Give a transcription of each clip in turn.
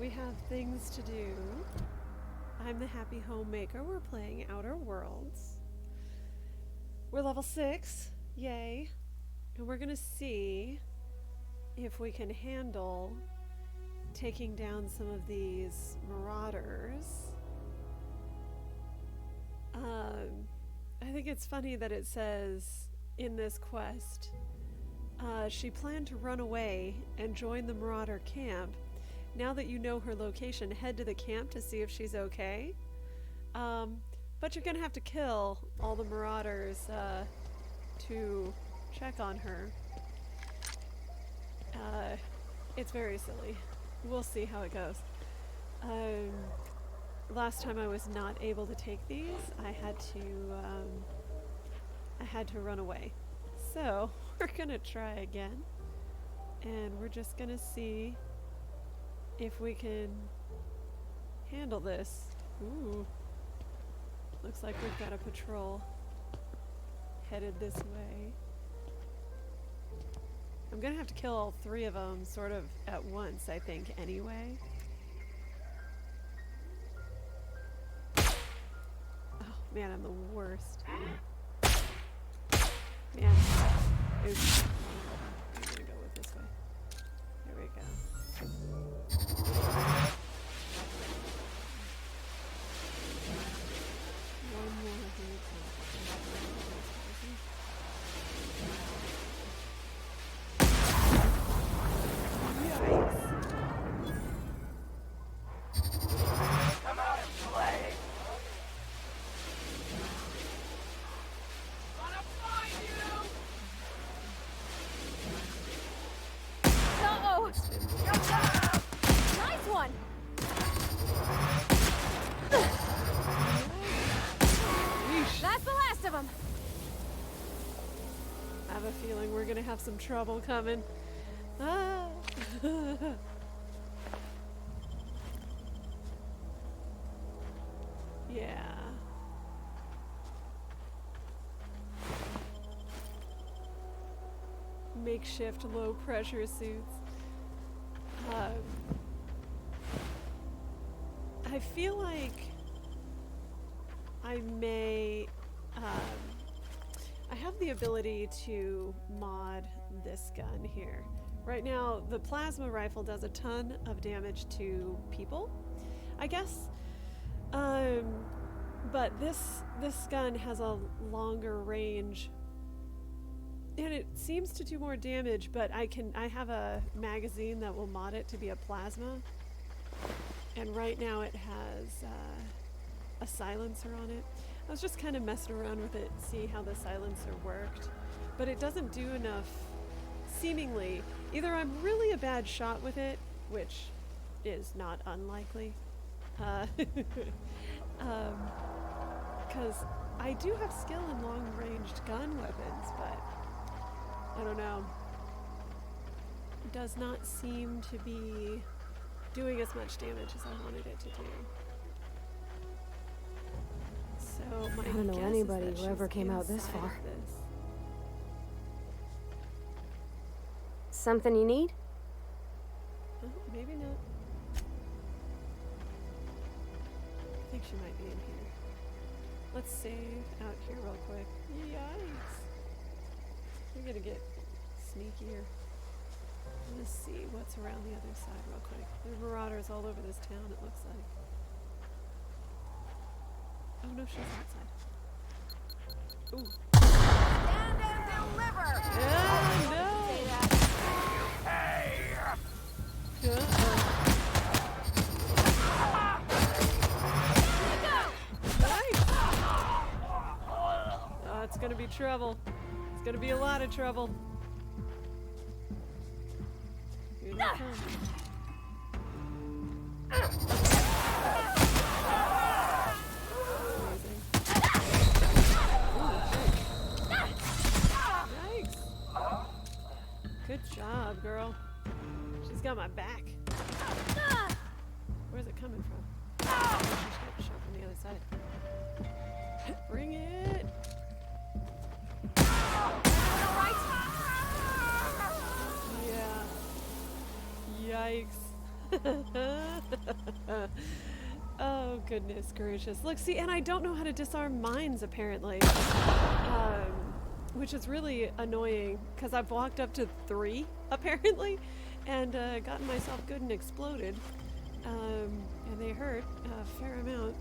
we have things to do. I'm the Happy Homemaker. We're playing Outer Worlds. We're level 6. Yay. And we're gonna see if we can handle taking down some of these marauders. I think it's funny that it says in this quest, she planned to run away and join the marauder camp. Now that you know her location, head to the camp to see if she's okay. But you're gonna have to kill all the marauders to check on her. It's very silly. We'll see how it goes. Last time I was not able to take these. I had to run away. So we're gonna try again, and we're just gonna see if we can handle this. Ooh, looks like we've got a patrol headed this way. I'm gonna have to kill all 3 of them sort of at once, I think, anyway. Oh man, I'm the worst. Man, oops. I'm gonna go with this way. There we go. One more here. Come out and play! Gonna find you! Uh-oh! Nice one! That's the last of them! I have a feeling we're gonna have some trouble coming. Ah. Yeah. Makeshift low pressure suits. I feel like I may I have the ability to mod this gun here. Right now, the plasma rifle does a ton of damage to people, I guess. But this gun has a longer range, and it seems to do more damage. But I have a magazine that will mod it to be a plasma, and right now it has a silencer on it. I was just kind of messing around with it, see how the silencer worked, but it doesn't do enough. Seemingly, either I'm really a bad shot with it, which is not unlikely, because I do have skill in long-ranged gun weapons, but I don't know. It does not seem to be doing as much damage as I wanted it to do. So my I don't know guess anybody is that who ever she's came out this inside far. of this. Something you need? Oh, maybe not. I think she might be in here. Let's save out here real quick. Yikes. We're gonna get sneakier. Let's see what's around the other side real quick. There are marauders all over this town, it looks like. Oh no, she's outside. Ooh. Stand and deliver! Yeah, no! Hey! Oh, it's gonna be trouble. It's gonna be a lot of trouble. Here they come. Yikes. Good job, girl. She's got my back. Where's it coming from? She's got to show from the other side. Bring it! Yeah. Yikes. Oh, goodness gracious. Look, see, and I don't know how to disarm mines, apparently. Which is really annoying, because I've walked up to 3, apparently, and gotten myself good and exploded. And they hurt a fair amount.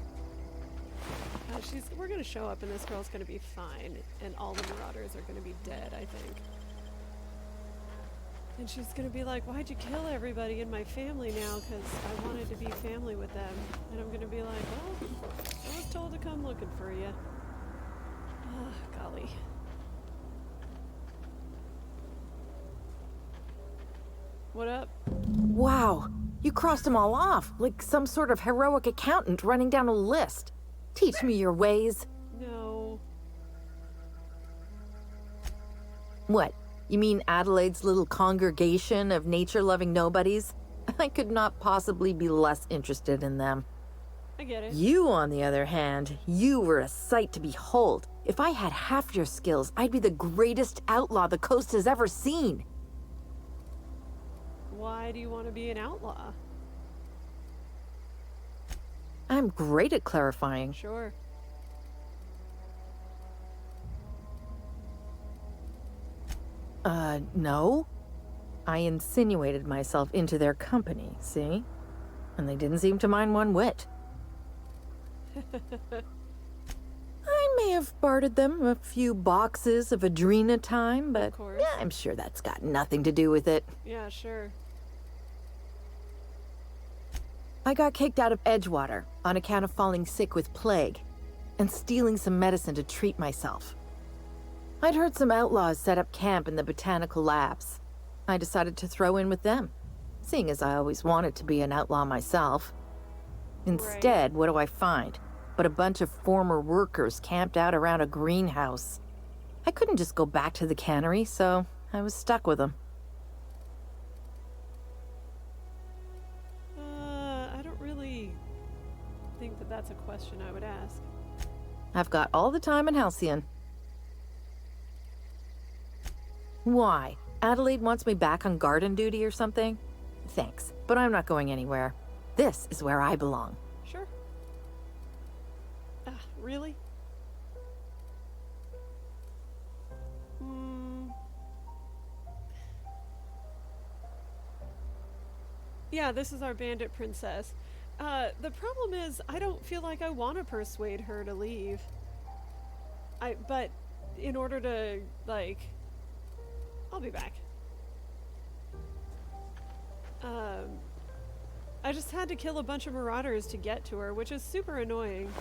We're gonna show up, and this girl's gonna be fine, and all the marauders are gonna be dead, I think. And she's gonna be like, why'd you kill everybody in my family now? Because I wanted to be family with them. And I'm gonna be like, well, I was told to come looking for you. Ah, golly. What up? Wow, you crossed them all off, like some sort of heroic accountant running down a list. Teach me your ways. No. What? You mean Adelaide's little congregation of nature-loving nobodies? I could not possibly be less interested in them. I get it. You, on the other hand, you were a sight to behold. If I had half your skills, I'd be the greatest outlaw the coast has ever seen. Why do you want to be an outlaw? I'm great at clarifying. Sure. No. I insinuated myself into their company, see? And they didn't seem to mind one whit. I may have bartered them a few boxes of Adrena time, but course. yeah, I'm sure that's got nothing to do with it. Yeah, sure. I got kicked out of Edgewater on account of falling sick with plague and stealing some medicine to treat myself. I'd heard some outlaws set up camp in the botanical labs. I decided to throw in with them, seeing as I always wanted to be an outlaw myself. Instead, what do I find? But a bunch of former workers camped out around a greenhouse. I couldn't just go back to the cannery, so I was stuck with them. I don't really think that that's a question I would ask. I've got all the time in Halcyon. Why? Adelaide wants me back on garden duty or something? Thanks, but I'm not going anywhere. This is where I belong. Sure. Really? Yeah, this is our bandit princess. The problem is, I don't feel like I want to persuade her to leave. But in order to, like... I'll be back. I just had to kill a bunch of marauders to get to her, which is super annoying.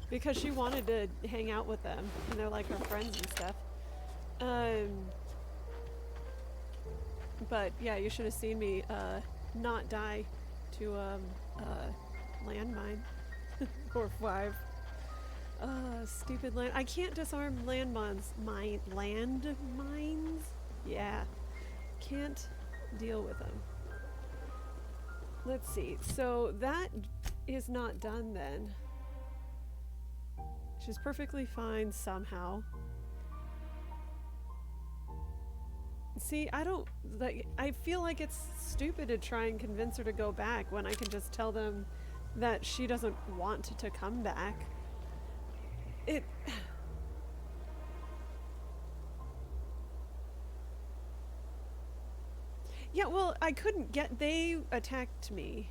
Because she wanted to hang out with them, and they're like her friends and stuff. But yeah, you should have seen me not die to landmine or 5. Stupid land. I can't disarm landmines. Landmines? Yeah, can't deal with them. Let's see. So that is not done then. She's perfectly fine somehow. See, I feel like it's stupid to try and convince her to go back when I can just tell them that she doesn't want to come back. Yeah, well, I couldn't they attacked me.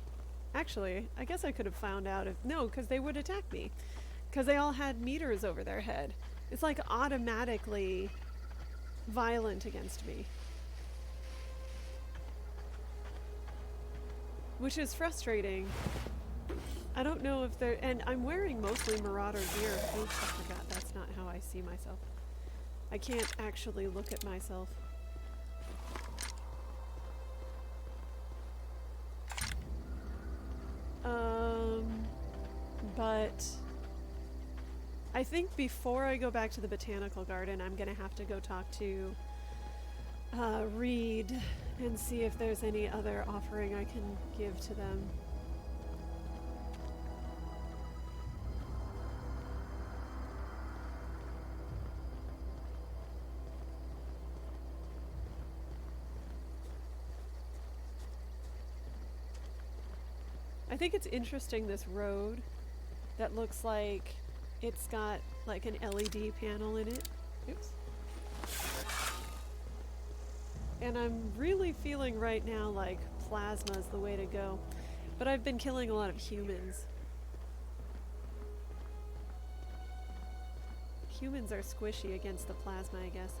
Actually, I guess I could have found out no, because they would attack me. Because they all had meters over their head. It's like automatically violent against me. Which is frustrating. I don't know if they're... And I'm wearing mostly Marauder gear. Oops, I forgot. That's not how I see myself. I can't actually look at myself. But... I think before I go back to the botanical garden, I'm gonna have to go talk to Reed and see if there's any other offering I can give to them. I think it's interesting, this road that looks like it's got like an LED panel in it. Oops. And I'm really feeling right now like plasma is the way to go. But I've been killing a lot of humans. Humans are squishy against the plasma, I guess.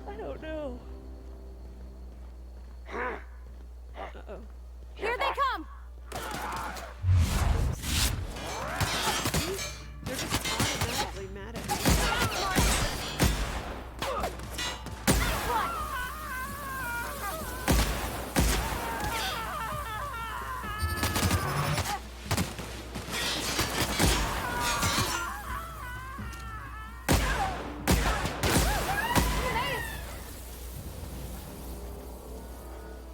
I don't know. Uh-oh. Here they come! They're just automatically mad at me.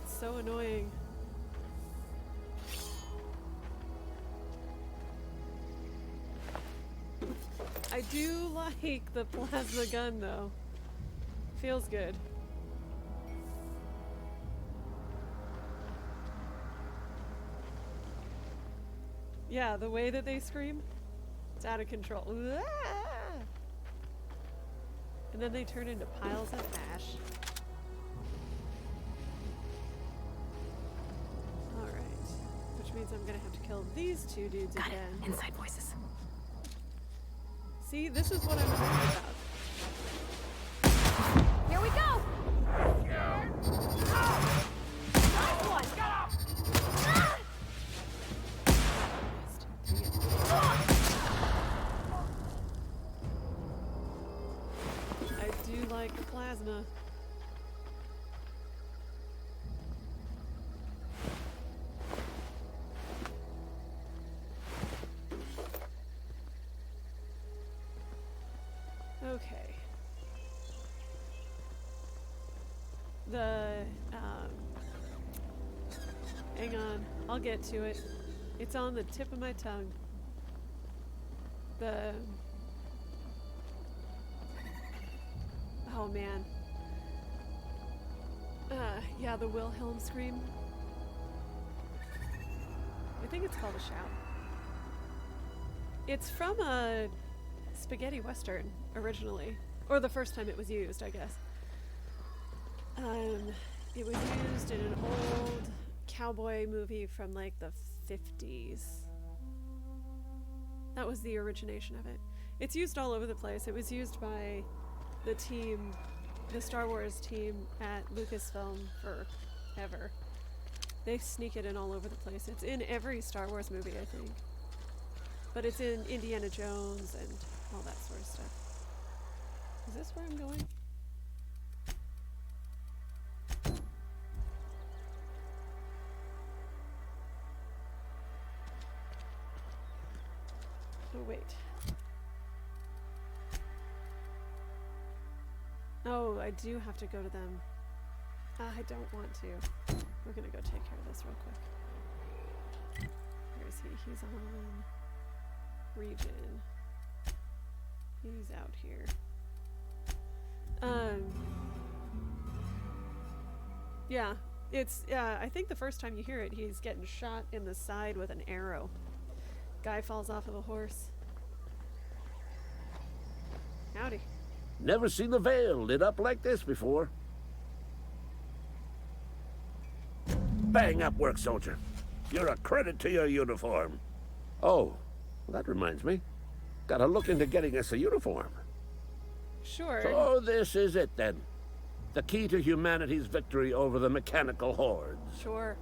It's so annoying. I do like the plasma gun though. Feels good. Yeah, the way that they scream, it's out of control. Ah! And then they turn into piles of ash. Alright. Which means I'm gonna have to kill these two dudes Got it. again. Inside voices. See, this is what I'm worried about. Here we go! Nice one! Got him! I do like the plasma. Okay. Hang on, I'll get to it. It's on the tip of my tongue. Oh man. Yeah, the Wilhelm scream. I think it's called a shout. It's from a spaghetti western originally, or the first time it was used, I guess. It was used in an old cowboy movie from like the 50s. That was the origination of it. It's used all over the place. It was used by the team, the Star Wars team at Lucasfilm forever. They sneak it in all over the place. It's in every Star Wars movie, I think. But it's in Indiana Jones and all that sort of stuff. Is this where I'm going? Oh, wait. Oh, I do have to go to them. I don't want to. We're gonna go take care of this real quick. Where is he? He's on region. He's out here. Yeah, it's, I think the first time you hear it, he's getting shot in the side with an arrow. Guy falls off of a horse. Howdy. Never seen the Vale lit up like this before. Bang up work, soldier. You're a credit to your uniform. Oh, that reminds me. Gotta look into getting us a uniform. Sure. So this is it then. The key to humanity's victory over the mechanical hordes. Sure.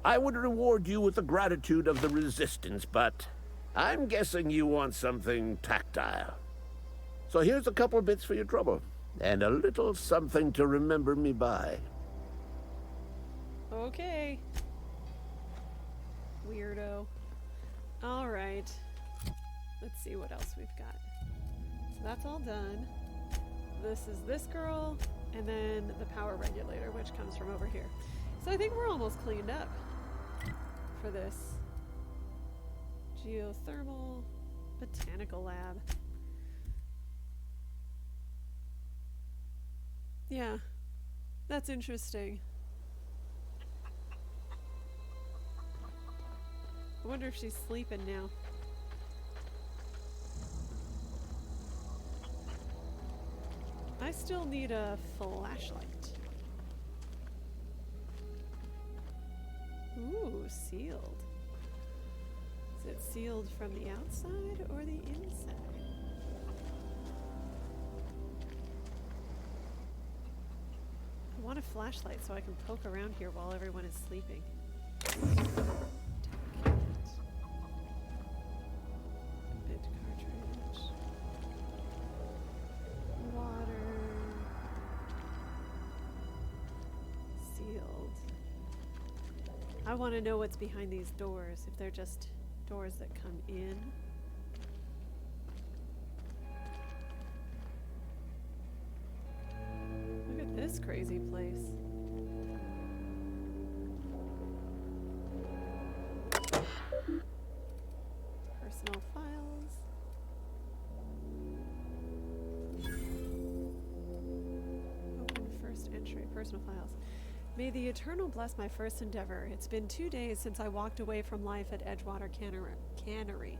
I would reward you with the gratitude of the Resistance, but I'm guessing you want something tactile. So here's a couple bits for your trouble, and a little something to remember me by. Okay. Weirdo. Alright. Let's see what else we've got. So that's all done. This is this girl, and then the power regulator, which comes from over here. So I think we're almost cleaned up for this. Geothermal Botanical Lab. Yeah, that's interesting. I wonder if she's sleeping now. I still need a flashlight. Ooh, sealed. Is it sealed from the outside or the inside? I want a flashlight so I can poke around here while everyone is sleeping. Bit cartridge. Water. Sealed. I want to know what's behind these doors, if they're just doors that come in. Look at this crazy place. Personal files. Open first entry, personal files. May the Eternal bless my first endeavor. It's been 2 days since I walked away from life at Edgewater Cannery.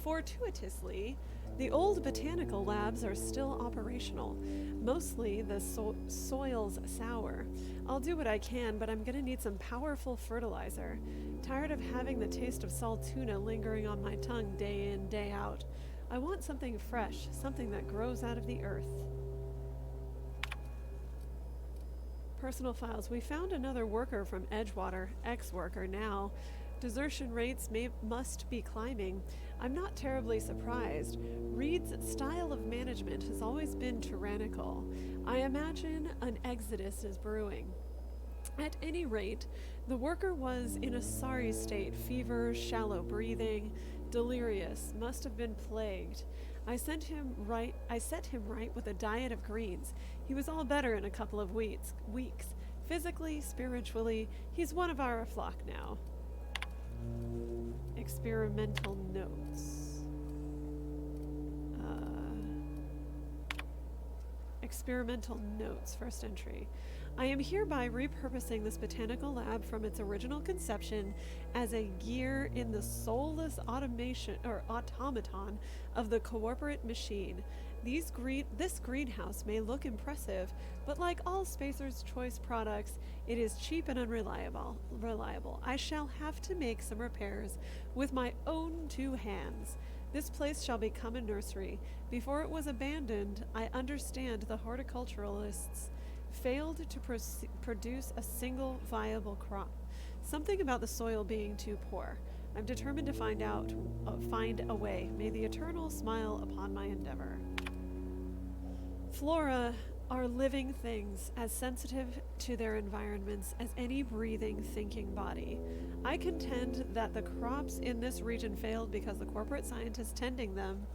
Fortuitously, the old botanical labs are still operational. Mostly the soil's sour. I'll do what I can, but I'm gonna need some powerful fertilizer. Tired of having the taste of salt tuna lingering on my tongue day in, day out. I want something fresh, something that grows out of the earth. Personal files. We found another worker from Edgewater, ex-worker now. Desertion rates must be climbing. I'm not terribly surprised. Reed's style of management has always been tyrannical. I imagine an exodus is brewing. At any rate, the worker was in a sorry state, fever, shallow breathing, delirious, must have been plagued. I set him right with a diet of greens. He was all better in a couple of weeks. Physically, spiritually, he's one of our flock now. Experimental notes. Experimental notes, first entry. I am hereby repurposing this botanical lab from its original conception as a gear in the soulless automaton of the corporate machine. This greenhouse may look impressive, but like all Spacer's Choice products, it is cheap and unreliable. I shall have to make some repairs with my own 2 hands. This place shall become a nursery. Before it was abandoned, I understand the horticulturalists failed to produce a single viable crop. Something about the soil being too poor. I'm determined to find a way. May the Eternal smile upon my endeavor. Flora are living things, as sensitive to their environments as any breathing, thinking body. I contend that the crops in this region failed because the corporate scientists tending them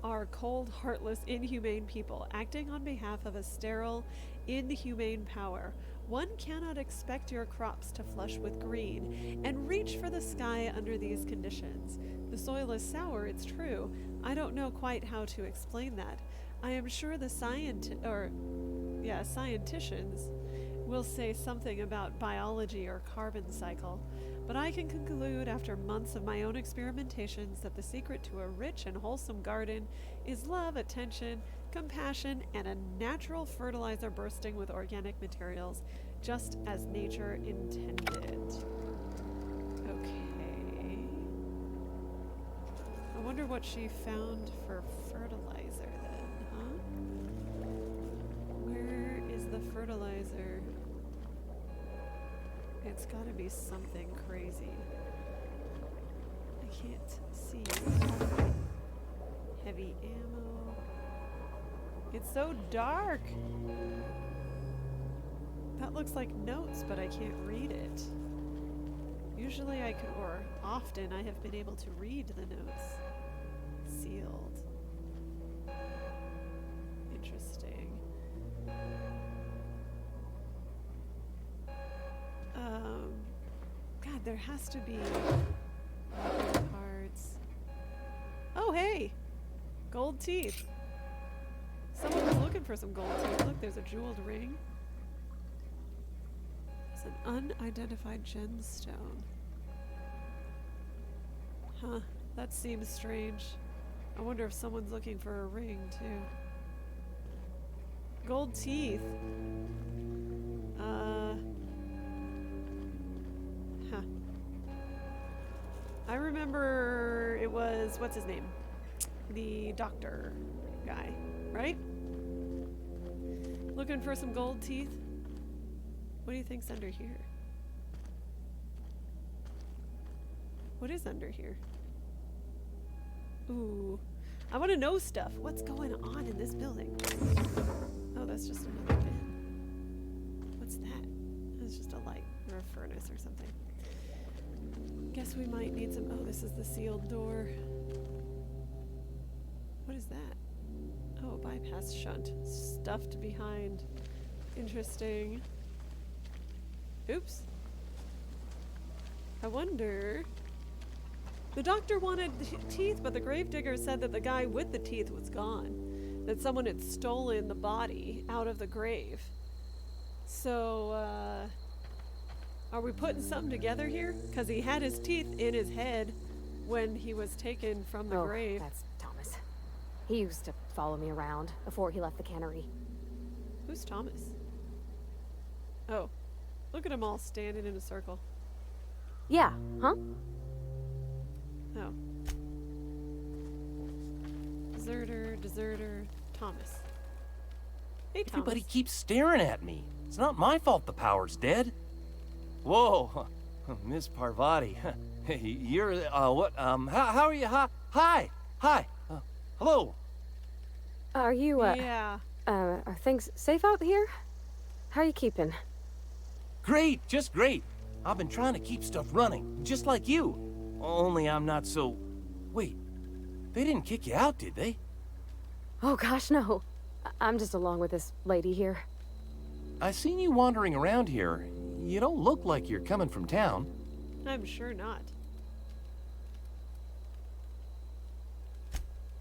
are cold, heartless, inhumane people acting on behalf of a sterile, inhumane power. One cannot expect your crops to flush with green and reach for the sky under these conditions. The soil is sour, it's true. I don't know quite how to explain that. I am sure the scienticians will say something about biology or carbon cycle, but I can conclude after months of my own experimentations that the secret to a rich and wholesome garden is love, attention, compassion, and a natural fertilizer bursting with organic materials, just as nature intended. Okay. I wonder what she found for fertilizer then, huh? Where is the fertilizer? It's gotta be something crazy. I can't see. Heavy ammo. It's so dark! That looks like notes, but I can't read it. Usually I could, or often I have been able to read the notes. Sealed. Interesting. God, there has to be cards. Oh, hey! Gold teeth. Someone was looking for some gold teeth. Look, there's a jeweled ring. There's an unidentified gemstone. Huh. That seems strange. I wonder if someone's looking for a ring, too. Gold teeth. Huh. I remember it was, what's his name? The doctor guy, right? Looking for some gold teeth? What do you think's under here? What is under here? Ooh. I want to know stuff. What's going on in this building? Oh, that's just another bit. What's that? That's just a light or a furnace or something. Guess we might need some... Oh, this is the sealed door. What is that? Oh, bypass shunt. Stuffed behind. Interesting. Oops. I wonder... The doctor wanted teeth, but the gravedigger said that the guy with the teeth was gone. That someone had stolen the body out of the grave. So, are we putting something together here? Because he had his teeth in his head when he was taken from the grave. That's Thomas. He used to follow me around before he left the cannery. Who's Thomas? Oh, look at them all standing in a circle. Yeah, huh? Oh. Deserter, Thomas. Hey, Thomas. Everybody keeps staring at me. It's not my fault the power's dead. Whoa, Miss Parvati. You're, what, how are you? Hi. Hello. Are you, Yeah. are things safe out here? How are you keeping? Great, just great. I've been trying to keep stuff running, just like you. Only I'm not so... Wait, they didn't kick you out, did they? Oh gosh, no. I'm just along with this lady here. I seen you wandering around here. You don't look like you're coming from town. I'm sure not.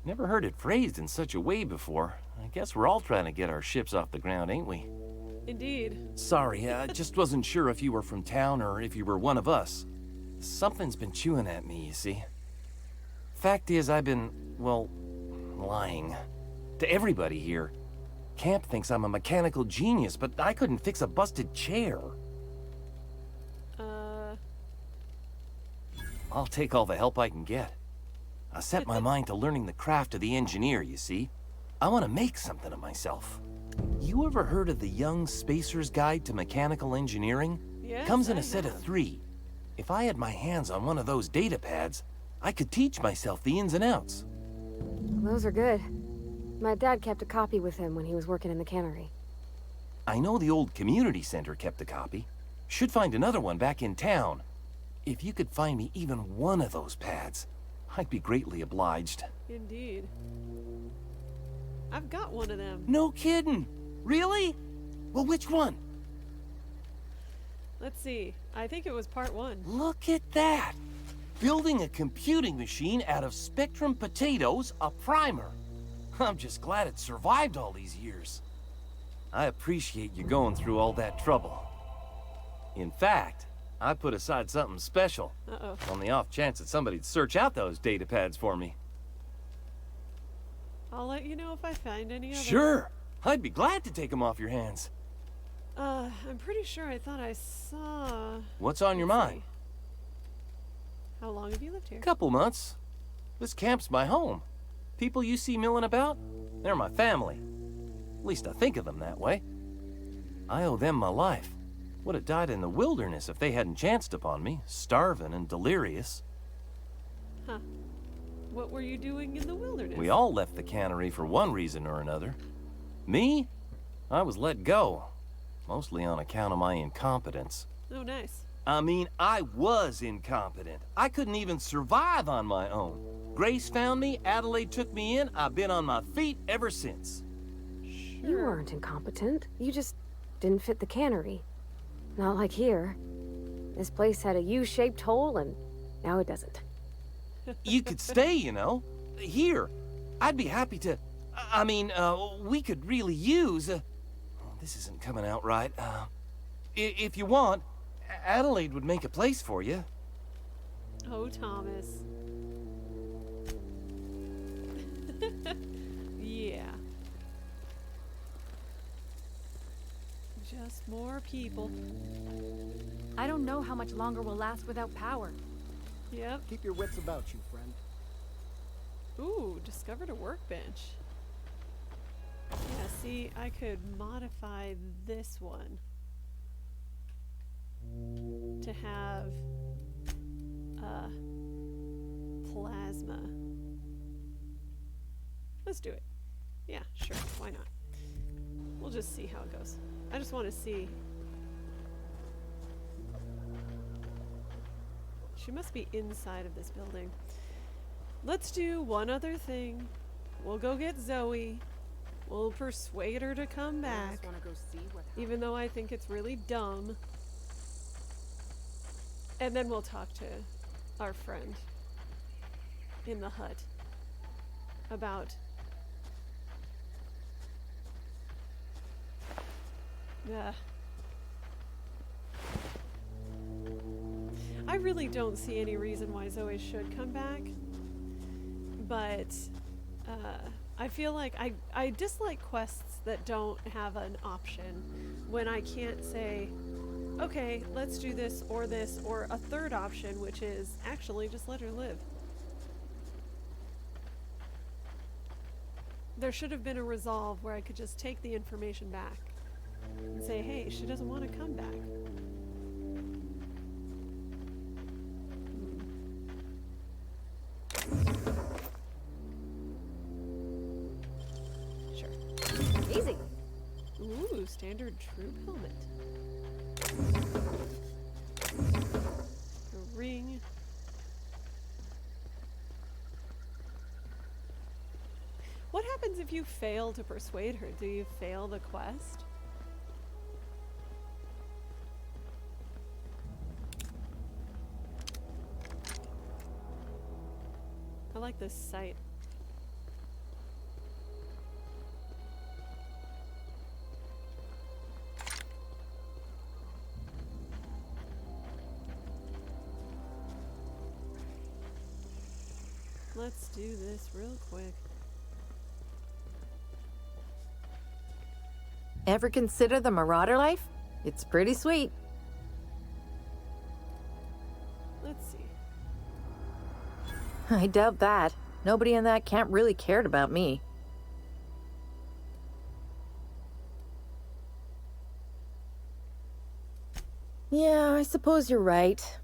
Never heard it phrased in such a way before. I guess we're all trying to get our ships off the ground, ain't we? Indeed. Sorry, I just wasn't sure if you were from town or if you were one of us. Something's been chewing at me, you see. Fact is, I've been, well, lying. To everybody here. Camp thinks I'm a mechanical genius, but I couldn't fix a busted chair. I'll take all the help I can get. I set my mind to learning the craft of the engineer, you see. I want to make something of myself. You ever heard of the Young Spacer's Guide to Mechanical Engineering? Yes, Comes in I a set of have. 3. If I had my hands on one of those data pads, I could teach myself the ins and outs. Those are good. My dad kept a copy with him when he was working in the cannery. I know the old community center kept a copy. Should find another one back in town. If you could find me even one of those pads, I'd be greatly obliged. Indeed. I've got one of them. No kidding! Really? Well, which one? Let's see. I think it was part 1. Look at that! Building a computing machine out of Spectrum potatoes, a primer. I'm just glad it survived all these years. I appreciate you going through all that trouble. In fact, I put aside something special. Uh-oh. On the off chance that somebody'd search out those data pads for me. I'll let you know if I find any of them. Sure! I'd be glad to take them off your hands. I'm pretty sure I thought I saw... What's on your Let's mind? see. How long have you lived here? Couple months. This camp's my home. People you see milling about, they're my family. At least I think of them that way. I owe them my life. Would have died in the wilderness if they hadn't chanced upon me, starving and delirious. Huh. What were you doing in the wilderness? We all left the cannery for one reason or another. Me? I was let go. Mostly on account of my incompetence. Oh, nice. I mean, I was incompetent. I couldn't even survive on my own. Grace found me, Adelaide took me in, I've been on my feet ever since. You weren't incompetent. You just didn't fit the cannery. Not like here. This place had a U-shaped hole, and now it doesn't. You could stay, you know. Here. I'd be happy to... I mean, we could really use... this isn't coming out right. If you want, Adelaide would make a place for you. Oh, Thomas. Yeah. Just more people. I don't know how much longer we'll last without power. Yep. Keep your wits about you, friend. Ooh, discovered a workbench. Yeah, see, I could modify this one to have plasma. Let's do it. Yeah, sure, why not? We'll just see how it goes. I just want to see. She must be inside of this building. Let's do one other thing. We'll go get Zoe. We'll persuade her to come back, even though I think it's really dumb. And then we'll talk to our friend in the hut about I really don't see any reason why Zoe should come back, but I feel like I dislike quests that don't have an option when I can't say, okay, let's do this, or a third option, which is actually just let her live. There should have been a resolve where I could just take the information back and say, hey, she doesn't want to come back. Sure. Easy. Ooh, standard troop helmet. A ring. What happens if you fail to persuade her? Do you fail the quest? I like this sight. Let's do this real quick. Ever consider the Marauder life? It's pretty sweet. Let's see. I doubt that. Nobody in that camp really cared about me. Yeah, I suppose you're right.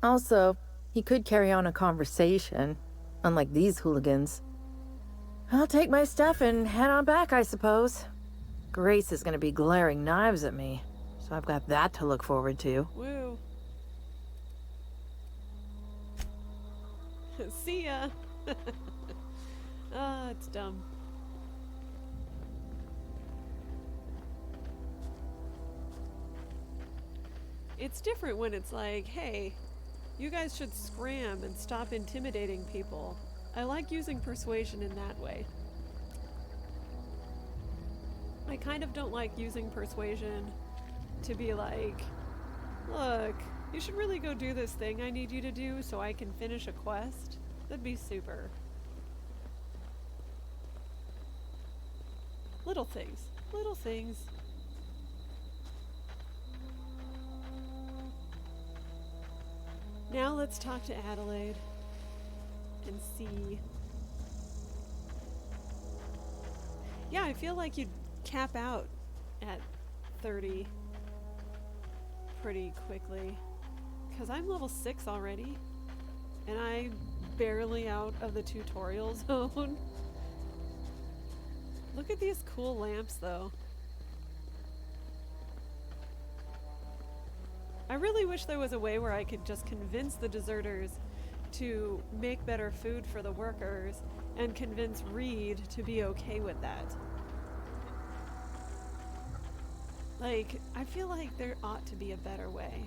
Also, he could carry on a conversation, unlike these hooligans. I'll take my stuff and head on back, I suppose. Grace is gonna be glaring knives at me, so I've got that to look forward to. Woo. See ya. Ah, it's dumb. It's different when it's like, hey, you guys should scram and stop intimidating people. I like using persuasion in that way. I kind of don't like using persuasion to be like, look, you should really go do this thing I need you to do so I can finish a quest. That'd be super. Little things. Little things. Now let's talk to Adelaide and see. Yeah, I feel like you'd cap out at 30 pretty quickly, because I'm level 6 already and I'm barely out of the tutorial zone. Look at these cool lamps though. I really wish there was a way where I could just convince the deserters to make better food for the workers and convince Reed to be okay with that. Like, I feel like there ought to be a better way.